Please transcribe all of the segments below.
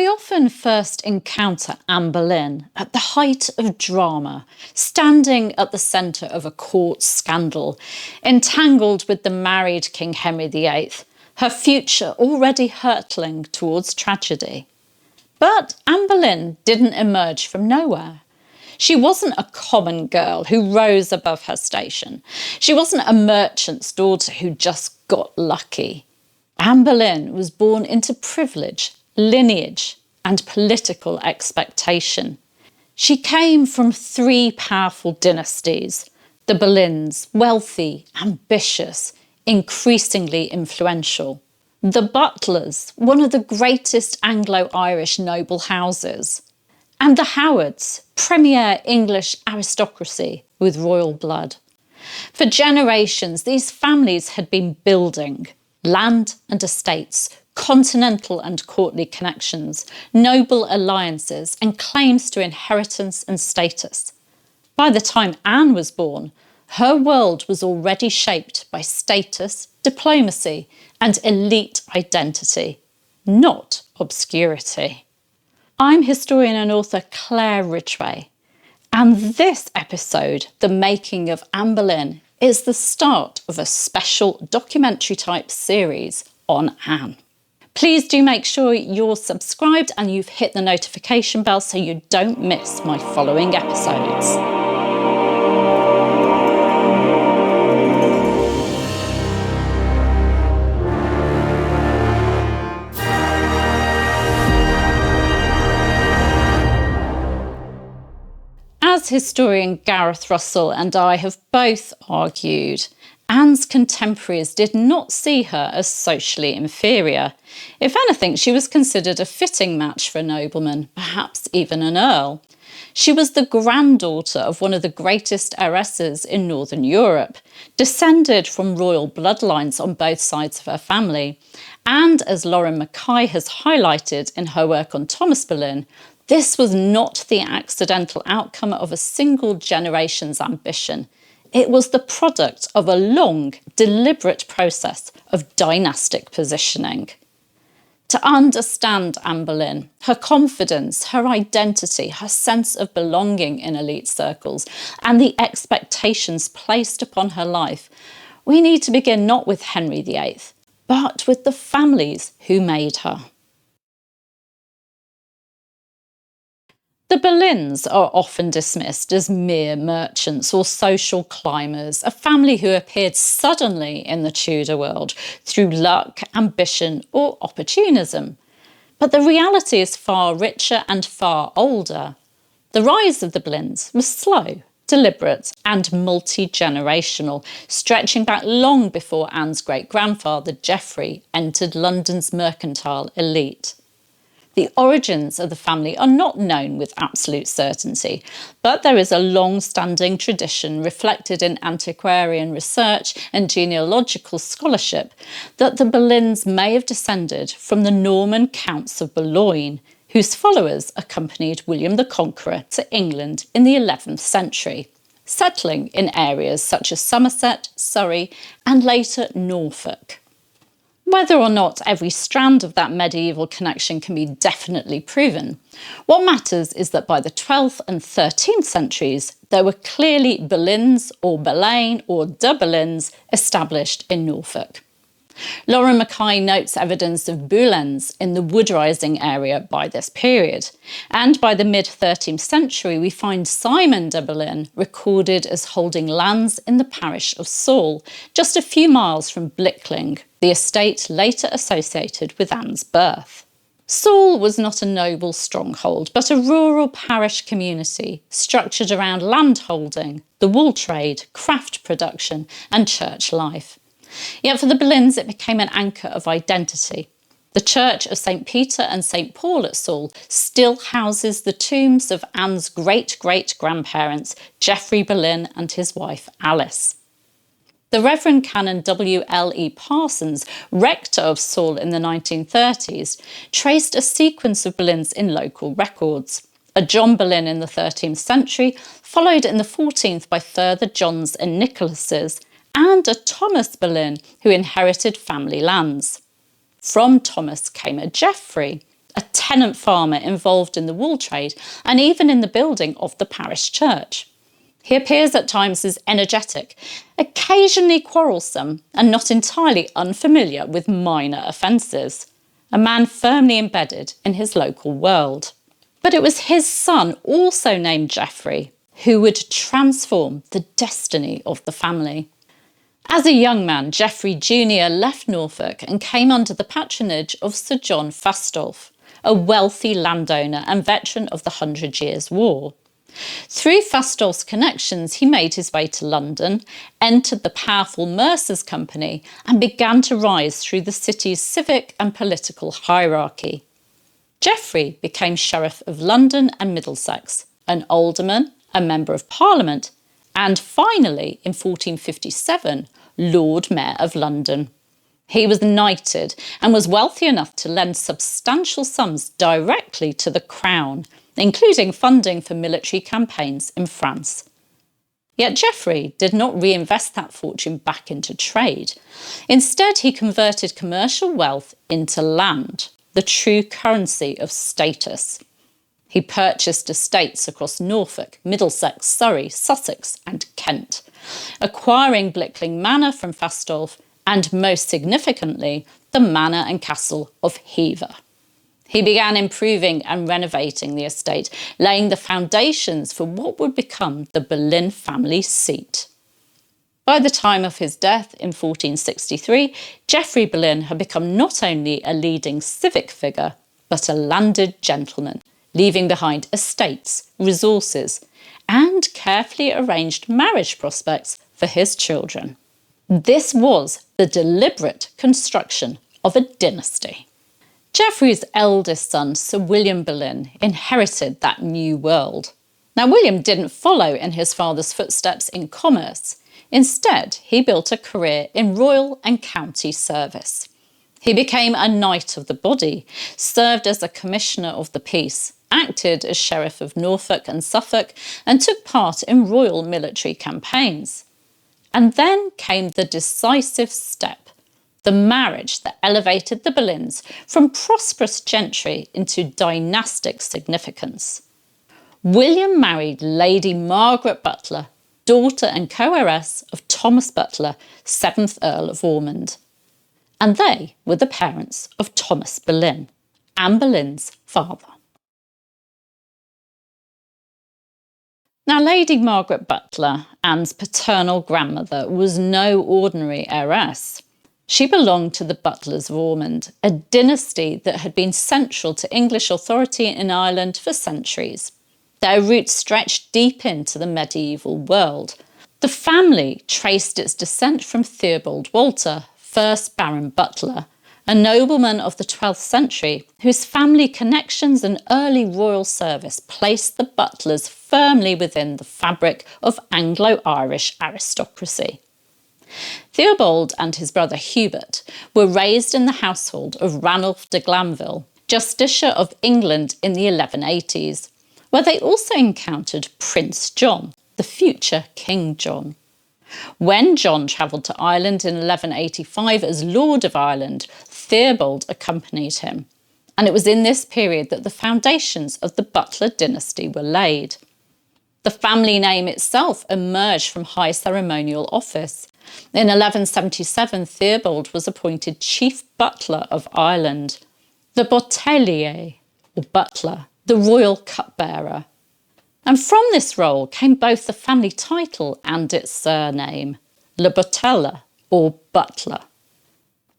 We often first encounter Anne Boleyn at the height of drama, standing at the centre of a court scandal, entangled with the married King Henry VIII, her future already hurtling towards tragedy. But Anne Boleyn didn't emerge from nowhere. She wasn't a common girl who rose above her station. She wasn't a merchant's daughter who just got lucky. Anne Boleyn was born into privilege, lineage, and political expectation. She came from three powerful dynasties: the Boleyns, wealthy, ambitious, increasingly influential; the Butlers, one of the greatest Anglo-Irish noble houses; and the Howards, premier English aristocracy with royal blood. For generations, these families had been building land and estates, continental and courtly connections, noble alliances, and claims to inheritance and status. By the time Anne was born, her world was already shaped by status, diplomacy, and elite identity, not obscurity. I'm historian and author Claire Ridgway, and this episode, The Making of Anne Boleyn, is the start of a special documentary-type series on Anne. Please do make sure you're subscribed and you've hit the notification bell so you don't miss my following episodes. As historian Gareth Russell and I have both argued, Anne's contemporaries did not see her as socially inferior. If anything, she was considered a fitting match for a nobleman, perhaps even an earl. She was the granddaughter of one of the greatest heiresses in Northern Europe, descended from royal bloodlines on both sides of her family. And as Lauren Mackay has highlighted in her work on Thomas Boleyn, this was not the accidental outcome of a single generation's ambition. It was the product of a long, deliberate process of dynastic positioning. To understand Anne Boleyn, her confidence, her identity, her sense of belonging in elite circles, and the expectations placed upon her life, we need to begin not with Henry VIII, but with the families who made her. The Boleyns are often dismissed as mere merchants or social climbers, a family who appeared suddenly in the Tudor world through luck, ambition, or opportunism. But the reality is far richer and far older. The rise of the Boleyns was slow, deliberate, and multi-generational, stretching back long before Anne's great-grandfather, Geoffrey, entered London's mercantile elite. The origins of the family are not known with absolute certainty, but there is a long-standing tradition reflected in antiquarian research and genealogical scholarship that the Boleyns may have descended from the Norman Counts of Boulogne, whose followers accompanied William the Conqueror to England in the 11th century, settling in areas such as Somerset, Surrey, and later Norfolk. Whether or not every strand of that medieval connection can be definitely proven, what matters is that by the 12th and 13th centuries, there were clearly Boleyns or Boleyn or de Boleyns established in Norfolk. Lauren Mackay notes evidence of Boleyns in the wood rising area by this period, and by the mid-13th century we find Simon de Boleyn recorded as holding lands in the parish of Saul, just a few miles from Blickling, the estate later associated with Anne's birth. Saul was not a noble stronghold, but a rural parish community structured around landholding, the wool trade, craft production, and church life. Yet for the Boleyns it became an anchor of identity. The church of St. Peter and St. Paul at Saul still houses the tombs of Anne's great-great-grandparents, Geoffrey Boleyn and his wife Alice. The Reverend Canon W.L.E. Parsons, rector of Saul in the 1930s, traced a sequence of Boleyns in local records. A John Boleyn in the 13th century, followed in the 14th by further Johns and Nicholases, and a Thomas Boleyn who inherited family lands. From Thomas came a Geoffrey, a tenant farmer involved in the wool trade and even in the building of the parish church. He appears at times as energetic, occasionally quarrelsome, and not entirely unfamiliar with minor offences, a man firmly embedded in his local world. But it was his son, also named Geoffrey, who would transform the destiny of the family. As a young man, Geoffrey Jr. left Norfolk and came under the patronage of Sir John Fastolf, a wealthy landowner and veteran of the 100 Years' War. Through Fastolf's connections, he made his way to London, entered the powerful Mercers' Company, and began to rise through the city's civic and political hierarchy. Geoffrey became Sheriff of London and Middlesex, an alderman, a Member of Parliament, and finally, in 1457, Lord Mayor of London. He was knighted and was wealthy enough to lend substantial sums directly to the Crown, including funding for military campaigns in France. Yet Geoffrey did not reinvest that fortune back into trade. Instead, he converted commercial wealth into land, the true currency of status. He purchased estates across Norfolk, Middlesex, Surrey, Sussex and Kent, acquiring Blickling Manor from Fastolf and, most significantly, the manor and castle of Hever. He began improving and renovating the estate, laying the foundations for what would become the Boleyn family seat. By the time of his death in 1463, Geoffrey Boleyn had become not only a leading civic figure, but a landed gentleman, leaving behind estates, resources, and carefully arranged marriage prospects for his children. This was the deliberate construction of a dynasty. Geoffrey's eldest son, Sir William Boleyn, inherited that new world. Now, William didn't follow in his father's footsteps in commerce. Instead, he built a career in royal and county service. He became a Knight of the Body, served as a Commissioner of the Peace, acted as Sheriff of Norfolk and Suffolk, and took part in royal military campaigns. And then came the decisive step, the marriage that elevated the Boleyns from prosperous gentry into dynastic significance. William married Lady Margaret Butler, daughter and co-heiress of Thomas Butler, 7th Earl of Ormond. And they were the parents of Thomas Boleyn, Anne Boleyn's father. Now, Lady Margaret Butler, Anne's paternal grandmother, was no ordinary heiress. She belonged to the Butlers of Ormond, a dynasty that had been central to English authority in Ireland for centuries. Their roots stretched deep into the medieval world. The family traced its descent from Theobald Walter, 1st Baron Butler, a nobleman of the 12th century whose family connections and early royal service placed the Butlers firmly within the fabric of Anglo-Irish aristocracy. Theobald and his brother Hubert were raised in the household of Ranulph de Glanville, Justiciar of England in the 1180s, where they also encountered Prince John, the future King John. When John travelled to Ireland in 1185 as Lord of Ireland, Theobald accompanied him, and it was in this period that the foundations of the Butler dynasty were laid. The family name itself emerged from high ceremonial office. In 1177, Theobald was appointed Chief Butler of Ireland, the Botelier, or butler, the royal cupbearer. And from this role came both the family title and its surname, Le Botella, or butler.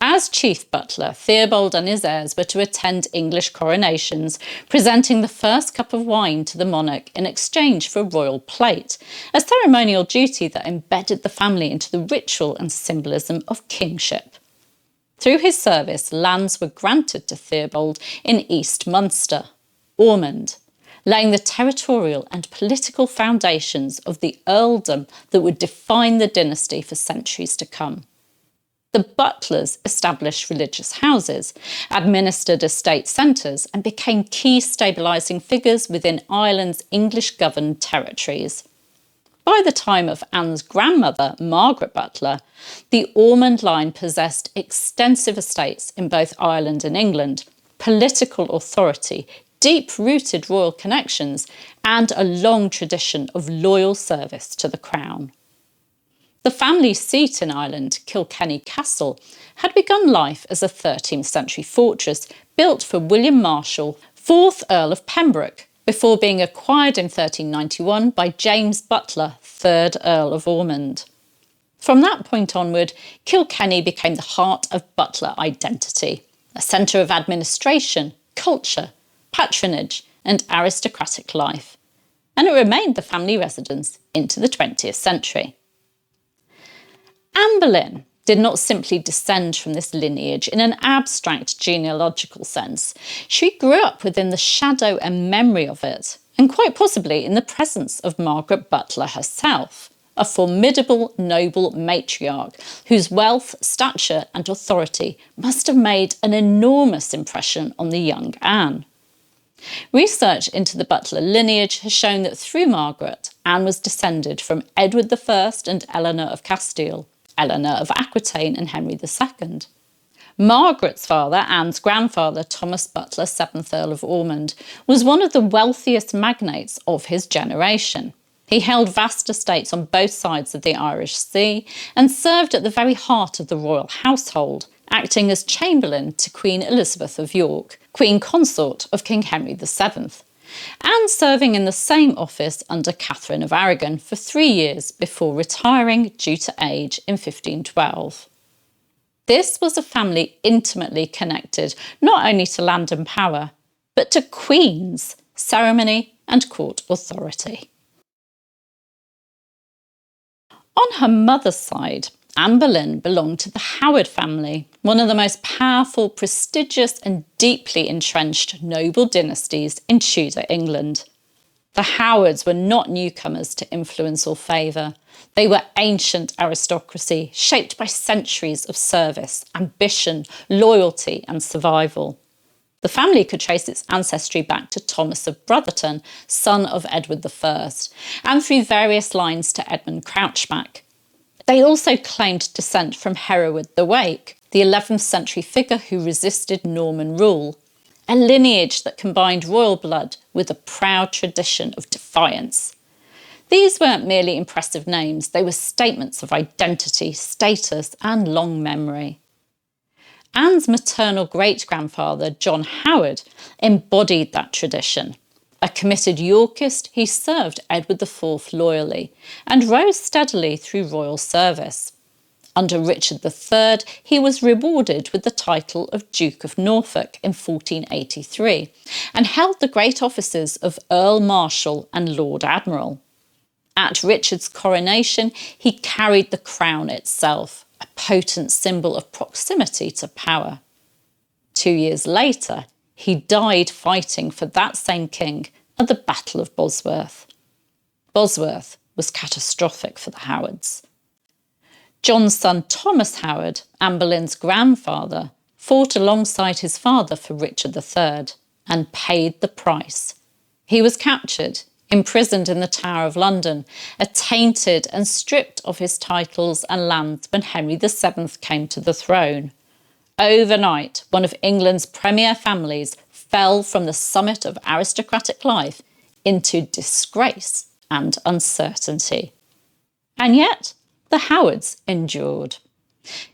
As chief butler, Theobald and his heirs were to attend English coronations, presenting the first cup of wine to the monarch in exchange for a royal plate, a ceremonial duty that embedded the family into the ritual and symbolism of kingship. Through his service, lands were granted to Theobald in East Munster, Ormond, laying the territorial and political foundations of the earldom that would define the dynasty for centuries to come. The Butlers established religious houses, administered estate centres, and became key stabilising figures within Ireland's English-governed territories. By the time of Anne's grandmother, Margaret Butler, the Ormond line possessed extensive estates in both Ireland and England, political authority, deep-rooted royal connections, and a long tradition of loyal service to the crown. The family seat in Ireland, Kilkenny Castle, had begun life as a 13th century fortress built for William Marshall, 4th Earl of Pembroke, before being acquired in 1391 by James Butler, 3rd Earl of Ormond. From that point onward, Kilkenny became the heart of Butler identity, a centre of administration, culture, patronage and aristocratic life, and it remained the family residence into the 20th century. Anne Boleyn did not simply descend from this lineage in an abstract genealogical sense. She grew up within the shadow and memory of it, and quite possibly in the presence of Margaret Butler herself, a formidable noble matriarch whose wealth, stature and authority must have made an enormous impression on the young Anne. Research into the Butler lineage has shown that through Margaret, Anne was descended from Edward I and Eleanor of Castile, Eleanor of Aquitaine and Henry II. Margaret's father, Anne's grandfather, Thomas Butler, 7th Earl of Ormond, was one of the wealthiest magnates of his generation. He held vast estates on both sides of the Irish Sea and served at the very heart of the royal household, acting as Chamberlain to Queen Elizabeth of York, Queen Consort of King Henry VII, and serving in the same office under Catherine of Aragon for 3 years before retiring due to age in 1512. This was a family intimately connected not only to land and power, but to queens, ceremony and court authority. On her mother's side, Anne Boleyn belonged to the Howard family, one of the most powerful, prestigious and deeply entrenched noble dynasties in Tudor England. The Howards were not newcomers to influence or favour. They were ancient aristocracy shaped by centuries of service, ambition, loyalty and survival. The family could trace its ancestry back to Thomas of Brotherton, son of Edward I, and through various lines to Edmund Crouchback. They also claimed descent from Hereward the Wake, the 11th century figure who resisted Norman rule, a lineage that combined royal blood with a proud tradition of defiance. These weren't merely impressive names, they were statements of identity, status and long memory. Anne's maternal great-grandfather, John Howard, embodied that tradition. A committed Yorkist, he served Edward IV loyally and rose steadily through royal service. Under Richard III, he was rewarded with the title of Duke of Norfolk in 1483 and held the great offices of Earl Marshal and Lord Admiral. At Richard's coronation, he carried the crown itself, a potent symbol of proximity to power. 2 years later, he died fighting for that same king at the Battle of Bosworth. Bosworth was catastrophic for the Howards. John's son Thomas Howard, Anne Boleyn's grandfather, fought alongside his father for Richard III and paid the price. He was captured, imprisoned in the Tower of London, attainted and stripped of his titles and lands when Henry VII came to the throne. Overnight, one of England's premier families fell from the summit of aristocratic life into disgrace and uncertainty. And yet, the Howards endured.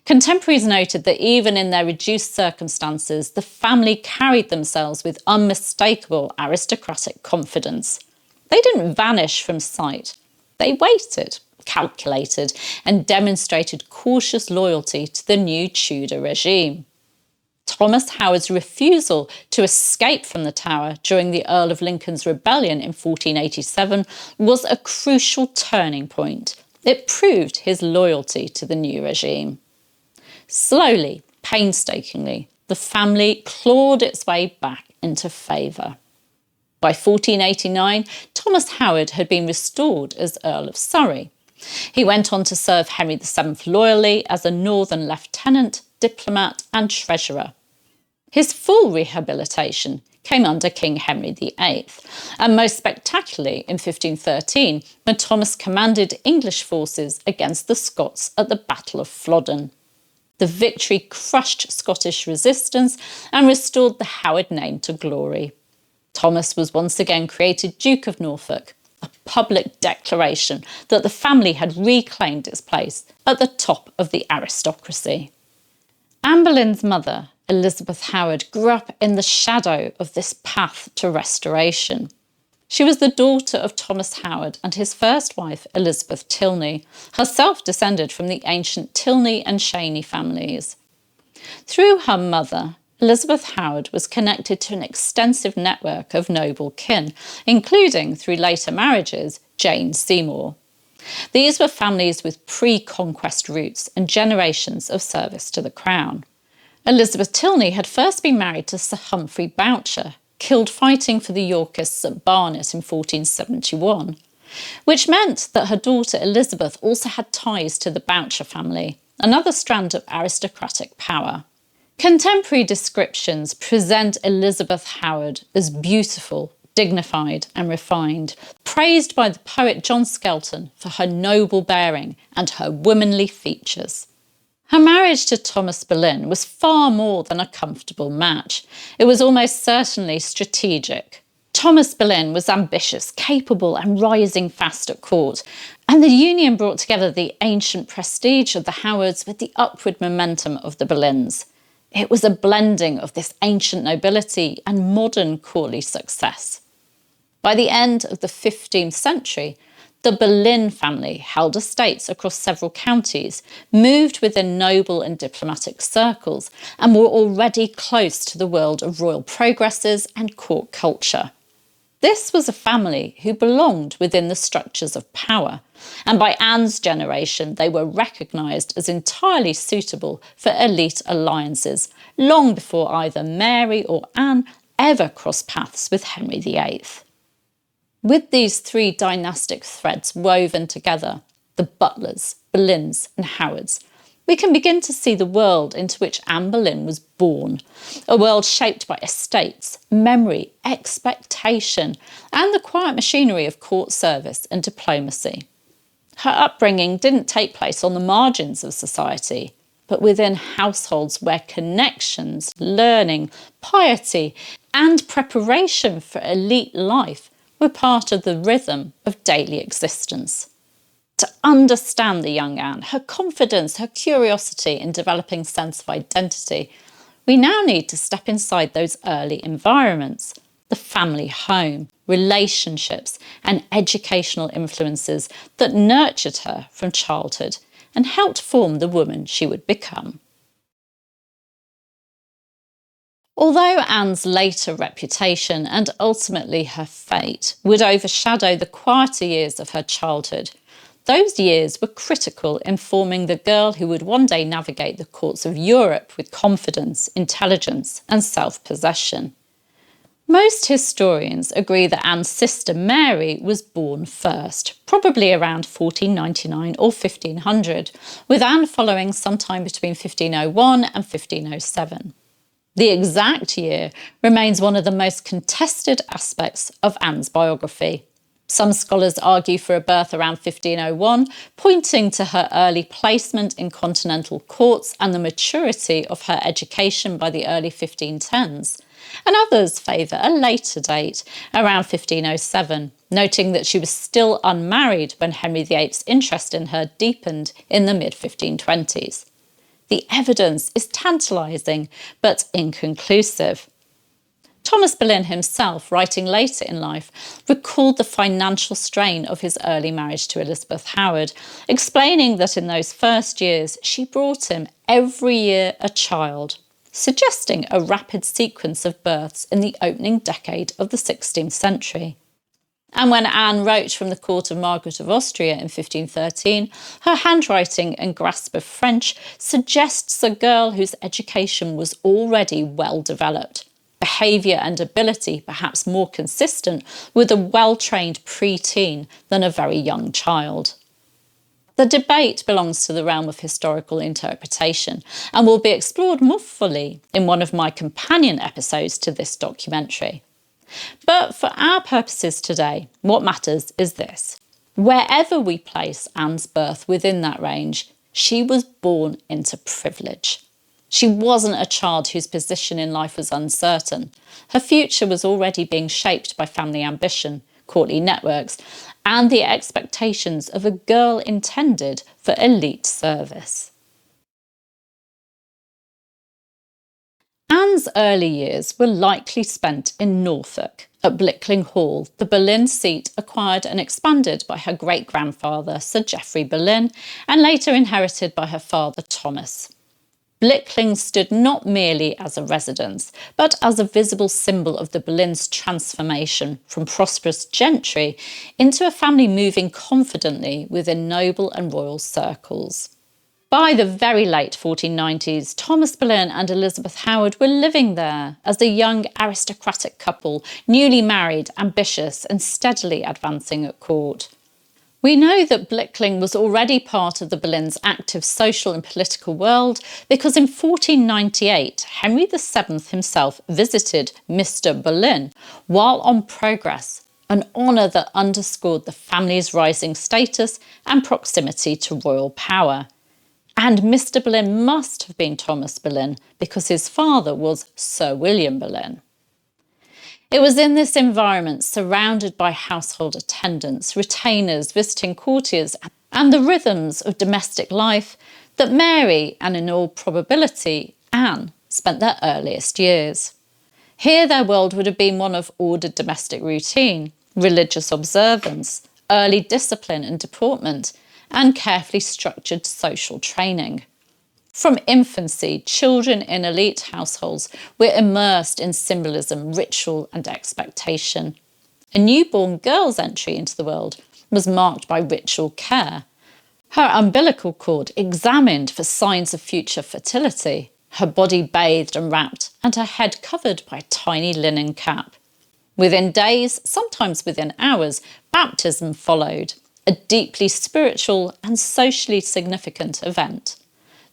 Contemporaries noted that even in their reduced circumstances, the family carried themselves with unmistakable aristocratic confidence. They didn't vanish from sight. They waited, calculated, and demonstrated cautious loyalty to the new Tudor regime. Thomas Howard's refusal to escape from the Tower during the Earl of Lincoln's rebellion in 1487 was a crucial turning point. It proved his loyalty to the new regime. Slowly, painstakingly, the family clawed its way back into favour. By 1489, Thomas Howard had been restored as Earl of Surrey. He went on to serve Henry VII loyally as a Northern lieutenant, diplomat and treasurer. His full rehabilitation came under King Henry VIII, and most spectacularly in 1513 when Thomas commanded English forces against the Scots at the Battle of Flodden. The victory crushed Scottish resistance and restored the Howard name to glory. Thomas was once again created Duke of Norfolk, a public declaration that the family had reclaimed its place at the top of the aristocracy. Anne Boleyn's mother, Elizabeth Howard, grew up in the shadow of this path to restoration. She was the daughter of Thomas Howard and his first wife, Elizabeth Tilney, herself descended from the ancient Tilney and Cheney families. Through her mother, Elizabeth Howard was connected to an extensive network of noble kin, including, through later marriages, Jane Seymour. These were families with pre-conquest roots and generations of service to the crown. Elizabeth Tilney had first been married to Sir Humphrey Boucher, killed fighting for the Yorkists at Barnet in 1471, which meant that her daughter Elizabeth also had ties to the Boucher family, another strand of aristocratic power. Contemporary descriptions present Elizabeth Howard as beautiful, dignified and refined, praised by the poet John Skelton for her noble bearing and her womanly features. Her marriage to Thomas Boleyn was far more than a comfortable match. It was almost certainly strategic. Thomas Boleyn was ambitious, capable and rising fast at court, and the union brought together the ancient prestige of the Howards with the upward momentum of the Boleyns. It was a blending of this ancient nobility and modern courtly success. By the end of the 15th century, the Boleyn family held estates across several counties, moved within noble and diplomatic circles, and were already close to the world of royal progresses and court culture. This was a family who belonged within the structures of power, and by Anne's generation they were recognised as entirely suitable for elite alliances, long before either Mary or Anne ever crossed paths with Henry VIII. With these three dynastic threads woven together, the Butlers, Boleyns and Howards, we can begin to see the world into which Anne Boleyn was born, a world shaped by estates, memory, expectation, and the quiet machinery of court service and diplomacy. Her upbringing didn't take place on the margins of society, but within households where connections, learning, piety, and preparation for elite life were part of the rhythm of daily existence. To understand the young Anne, her confidence, her curiosity in developing sense of identity, we now need to step inside those early environments, the family home, relationships and educational influences that nurtured her from childhood and helped form the woman she would become. Although Anne's later reputation and ultimately her fate would overshadow the quieter years of her childhood, those years were critical in forming the girl who would one day navigate the courts of Europe with confidence, intelligence and self-possession. Most historians agree that Anne's sister Mary was born first, probably around 1499 or 1500, with Anne following sometime between 1501 and 1507. The exact year remains one of the most contested aspects of Anne's biography. Some scholars argue for a birth around 1501, pointing to her early placement in continental courts and the maturity of her education by the early 1510s. And others favour a later date, around 1507, noting that she was still unmarried when Henry VIII's interest in her deepened in the mid-1520s. The evidence is tantalising, but inconclusive. Thomas Boleyn himself, writing later in life, recalled the financial strain of his early marriage to Elizabeth Howard, explaining that in those first years she brought him every year a child, suggesting a rapid sequence of births in the opening decade of the 16th century. And when Anne wrote from the court of Margaret of Austria in 1513, her handwriting and grasp of French suggests a girl whose education was already well developed, behaviour and ability perhaps more consistent with a well-trained pre-teen than a very young child. The debate belongs to the realm of historical interpretation and will be explored more fully in one of my companion episodes to this documentary. But for our purposes today, what matters is this. Wherever we place Anne's birth within that range, She was born into privilege. She wasn't a child whose position in life was uncertain. Her future was already being shaped by family ambition, courtly networks, and the expectations of a girl intended for elite service. Anne's early years were likely spent in Norfolk, at Blickling Hall, the Boleyn seat acquired and expanded by her great-grandfather Sir Geoffrey Boleyn and later inherited by her father Thomas. Blickling stood not merely as a residence, but as a visible symbol of the Boleyns' transformation from prosperous gentry into a family moving confidently within noble and royal circles. By the very late 1490s, Thomas Boleyn and Elizabeth Howard were living there as a young aristocratic couple, newly married, ambitious and steadily advancing at court. We know that Blickling was already part of the Boleyns' active social and political world because in 1498, Henry VII himself visited Mr. Boleyn while on progress, an honour that underscored the family's rising status and proximity to royal power. And Mr. Boleyn must have been Thomas Boleyn because his father was Sir William Boleyn. It was in this environment, surrounded by household attendants, retainers, visiting courtiers, and the rhythms of domestic life, that Mary, and in all probability Anne, spent their earliest years. Here their world would have been one of ordered domestic routine, religious observance, early discipline and deportment, and carefully structured social training. From infancy, children in elite households were immersed in symbolism, ritual and expectation. A newborn girl's entry into the world was marked by ritual care. Her umbilical cord examined for signs of future fertility, her body bathed and wrapped, and her head covered by a tiny linen cap. Within days, sometimes within hours, baptism followed, a deeply spiritual and socially significant event.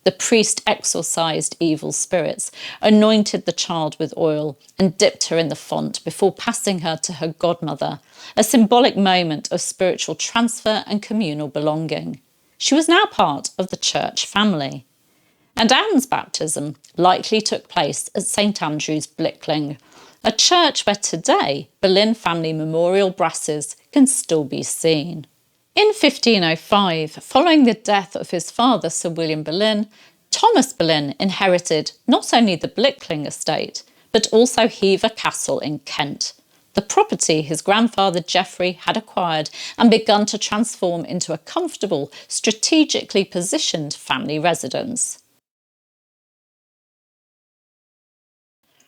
The priest exorcised evil spirits, anointed the child with oil, and dipped her in the font before passing her to her godmother, a symbolic moment of spiritual transfer and communal belonging. She was now part of the church family. And Anne's baptism likely took place at St Andrew's, Blickling, a church where today Boleyn family memorial brasses can still be seen. In 1505, following the death of his father Sir William Boleyn, Thomas Boleyn inherited not only the Blickling estate, but also Hever Castle in Kent, the property his grandfather Geoffrey had acquired and begun to transform into a comfortable, strategically positioned family residence.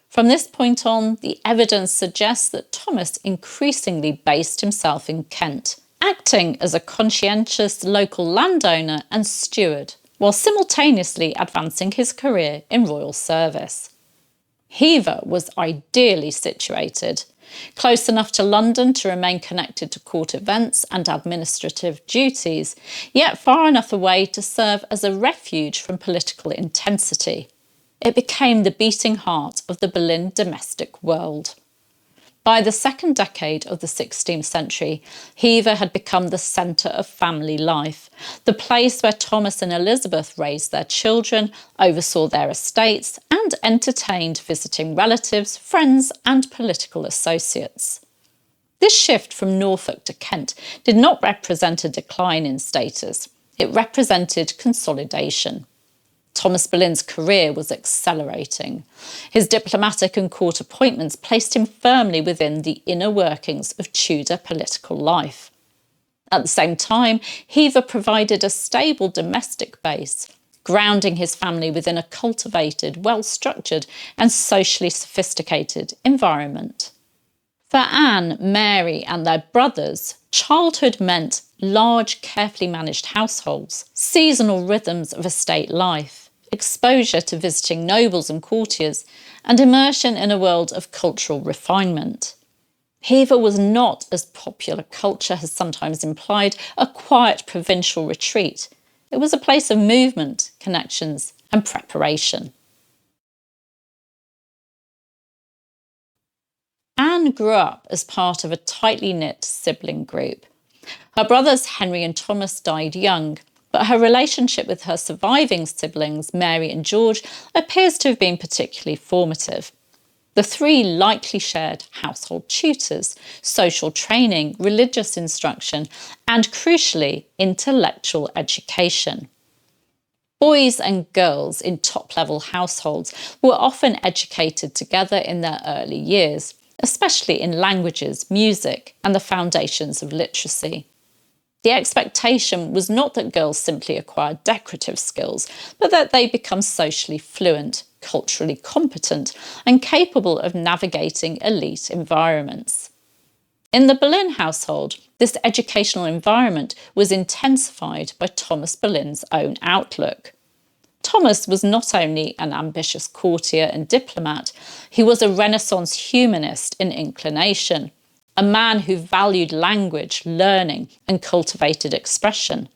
From this point on, the evidence suggests that Thomas increasingly based himself in Kent, acting as a conscientious local landowner and steward, while simultaneously advancing his career in royal service. Hever was ideally situated, close enough to London to remain connected to court events and administrative duties, yet far enough away to serve as a refuge from political intensity. It became the beating heart of the Boleyn domestic world. By the second decade of the 16th century, Hever had become the centre of family life, the place where Thomas and Elizabeth raised their children, oversaw their estates, and entertained visiting relatives, friends, and political associates. This shift from Norfolk to Kent did not represent a decline in status. It represented consolidation. Thomas Boleyn's career was accelerating. His diplomatic and court appointments placed him firmly within the inner workings of Tudor political life. At the same time, Hever provided a stable domestic base, grounding his family within a cultivated, well-structured and socially sophisticated environment. For Anne, Mary and their brothers, childhood meant large, carefully managed households, seasonal rhythms of estate life, exposure to visiting nobles and courtiers, and immersion in a world of cultural refinement. Hever was not, as popular culture has sometimes implied, a quiet provincial retreat. It was a place of movement, connections, and preparation. Anne grew up as part of a tightly knit sibling group. Her brothers Henry and Thomas died young, but her relationship with her surviving siblings, Mary and George, appears to have been particularly formative. The three likely shared household tutors, social training, religious instruction, and crucially, intellectual education. Boys and girls in top-level households were often educated together in their early years, especially in languages, music, and the foundations of literacy. The expectation was not that girls simply acquired decorative skills, but that they become socially fluent, culturally competent, and capable of navigating elite environments. In the Boleyn household, this educational environment was intensified by Thomas Boleyn's own outlook. Thomas was not only an ambitious courtier and diplomat, he was a Renaissance humanist in inclination, a man who valued language, learning, and cultivated expression.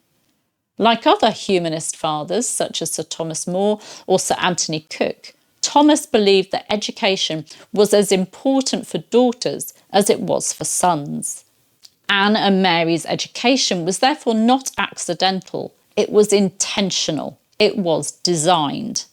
Like other humanist fathers, such as Sir Thomas More or Sir Anthony Cook, Thomas believed that education was as important for daughters as it was for sons. Anne and Mary's education was therefore not accidental, it was intentional, it was designed.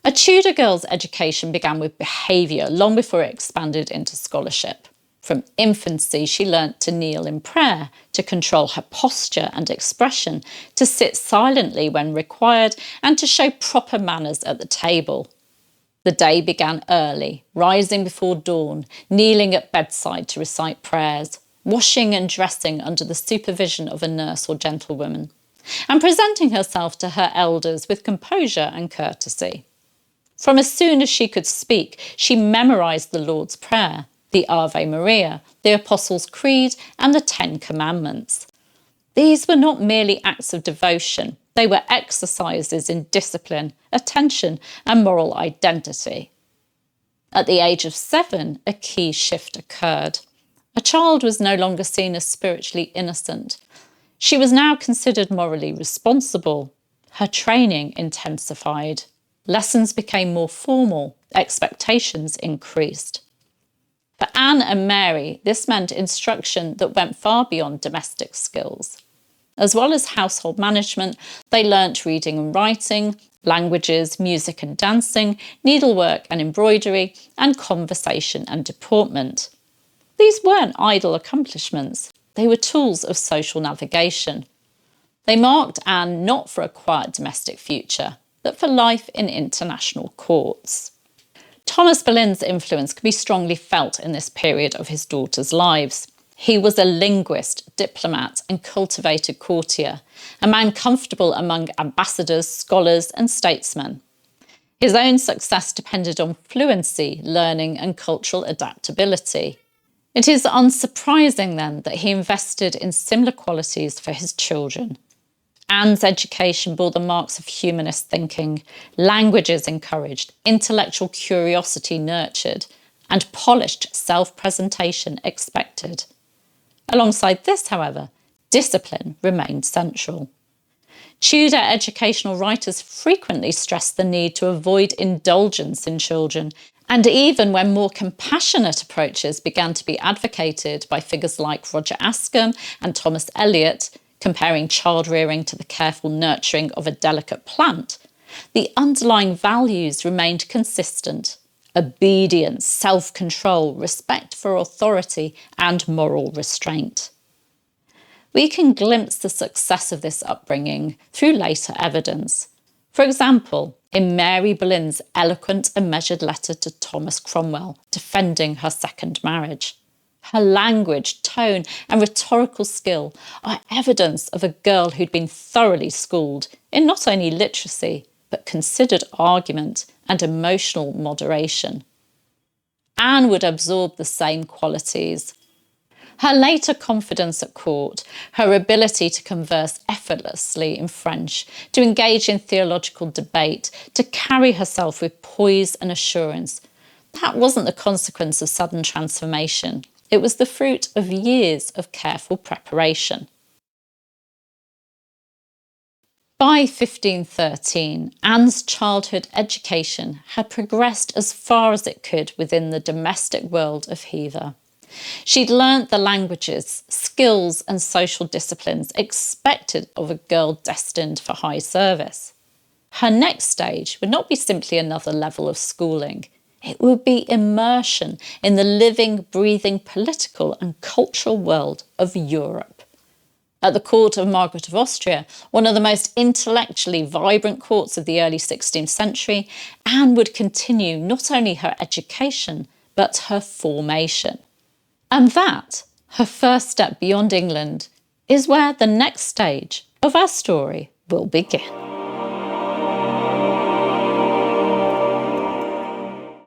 A Tudor girl's education began with behaviour long before it expanded into scholarship. From infancy, she learnt to kneel in prayer, to control her posture and expression, to sit silently when required, and to show proper manners at the table. The day began early, rising before dawn, kneeling at bedside to recite prayers, washing and dressing under the supervision of a nurse or gentlewoman, and presenting herself to her elders with composure and courtesy. From as soon as she could speak, she memorised the Lord's Prayer, the Ave Maria, the Apostles' Creed, and the Ten Commandments. These were not merely acts of devotion, they were exercises in discipline, attention, and moral identity. At the age of 7, a key shift occurred. A child was no longer seen as spiritually innocent. She was now considered morally responsible. Her training intensified. Lessons became more formal, expectations increased. For Anne and Mary, this meant instruction that went far beyond domestic skills. As well as household management, they learnt reading and writing, languages, music and dancing, needlework and embroidery, and conversation and deportment. These weren't idle accomplishments, they were tools of social navigation. They marked Anne not for a quiet domestic future, but for life in international courts. Thomas Boleyn's influence could be strongly felt in this period of his daughters' lives. He was a linguist, diplomat, and cultivated courtier, a man comfortable among ambassadors, scholars, and statesmen. His own success depended on fluency, learning, and cultural adaptability. It is unsurprising, then, that he invested in similar qualities for his children. Anne's education bore the marks of humanist thinking, languages encouraged, intellectual curiosity nurtured, and polished self-presentation expected. Alongside this, however, discipline remained central. Tudor educational writers frequently stressed the need to avoid indulgence in children, and even when more compassionate approaches began to be advocated by figures like Roger Ascham and Thomas Eliot, comparing child-rearing to the careful nurturing of a delicate plant, the underlying values remained consistent: obedience, self-control, respect for authority, and moral restraint. We can glimpse the success of this upbringing through later evidence. For example, in Mary Boleyn's eloquent and measured letter to Thomas Cromwell defending her second marriage. Her language, tone, and rhetorical skill are evidence of a girl who'd been thoroughly schooled in not only literacy, but considered argument and emotional moderation. Anne would absorb the same qualities. Her later confidence at court, her ability to converse effortlessly in French, to engage in theological debate, to carry herself with poise and assurance, that wasn't the consequence of sudden transformation. It was the fruit of years of careful preparation. By 1513, Anne's childhood education had progressed as far as it could within the domestic world of Hever. She'd learnt the languages, skills and social disciplines expected of a girl destined for high service. Her next stage would not be simply another level of schooling. It would be immersion in the living, breathing political and cultural world of Europe. At the court of Margaret of Austria, one of the most intellectually vibrant courts of the early 16th century, Anne would continue not only her education, but her formation. And that, her first step beyond England, is where the next stage of our story will begin.